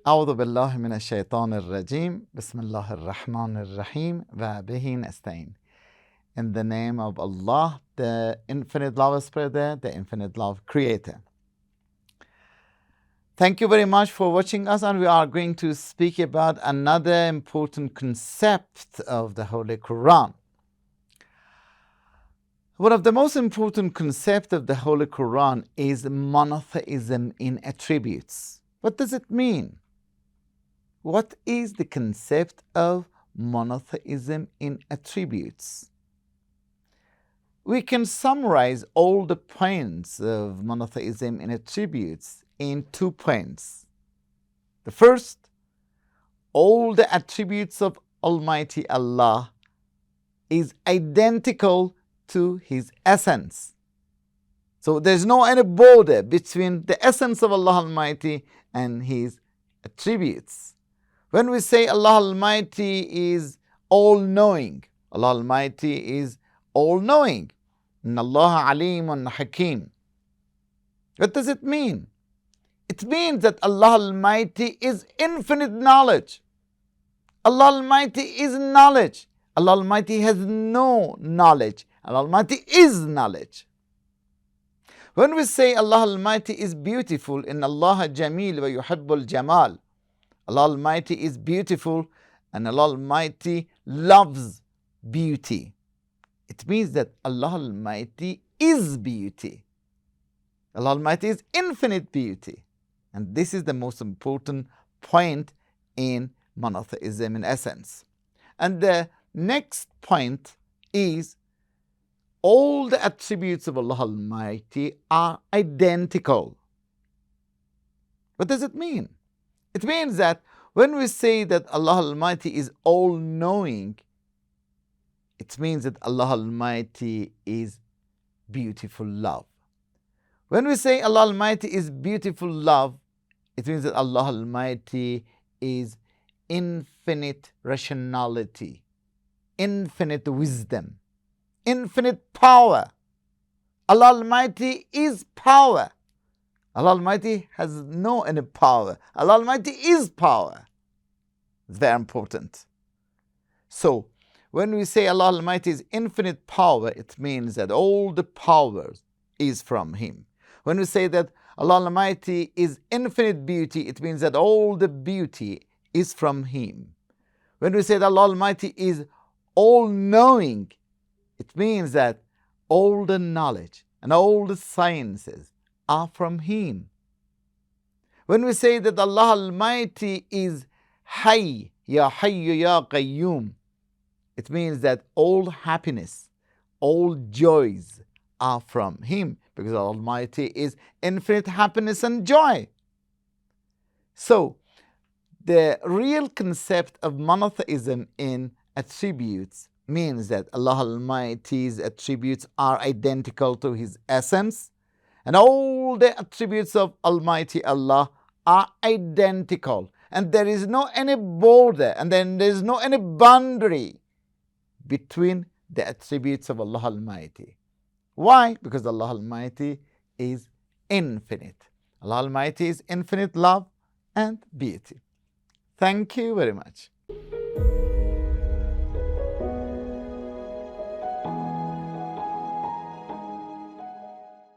أعوذ بالله من الشيطان الرجيم بسم الله الرحمن الرحيم وبه نستعين. In the name of Allah, the infinite love spreader, the infinite love creator. Thank you very much for watching us, and we are going to speak about another important concept of the Holy Quran. One of the most important concepts of the Holy Quran is monotheism in attributes. What does it mean? What is the concept of monotheism in attributes? We can summarize all the points of monotheism in attributes in 2 points. The first, all the attributes of Almighty Allah is identical to His essence. So there's no any border between the essence of Allah Almighty and His attributes. When we say Allah Almighty is all-knowing, Allah Almighty is all-knowing. Inna Allah alimun hakim. What does it mean? It means that Allah Almighty is infinite knowledge. Allah Almighty is knowledge. Allah Almighty has no knowledge. Allah Almighty is knowledge. When we say Allah Almighty is beautiful, Inna Allah jameel wa yuhibbul jamal. Allah Almighty is beautiful and Allah Almighty loves beauty. It means that Allah Almighty is beauty. Allah Almighty is infinite beauty. And this is the most important point in monotheism in essence. And the next point is all the attributes of Allah Almighty are identical. What does it mean? It means that when we say that Allah Almighty is all-knowing, it means that Allah Almighty is beautiful love. When we say Allah Almighty is beautiful love, it means that Allah Almighty is infinite rationality, infinite wisdom, infinite power. Allah Almighty is power. Allah Almighty has no any power. Allah Almighty is power. It's very important. So, when we say Allah Almighty is infinite power, it means that all the power is from Him. When we say that Allah Almighty is infinite beauty, it means that all the beauty is from Him. When we say that Allah Almighty is all-knowing, it means that all the knowledge and all the sciences are from Him. When we say that Allah Almighty is Hayy, Ya Hayyu Ya Qayyum, it means that all happiness, all joys are from Him, because Allah Almighty is infinite happiness and joy. So, the real concept of monotheism in attributes means that Allah Almighty's attributes are identical to His essence, and all the attributes of Almighty Allah are identical. And there is no any border, and then there is no any boundary between the attributes of Allah Almighty. Why? Because Allah Almighty is infinite. Allah Almighty is infinite love and beauty. Thank you very much.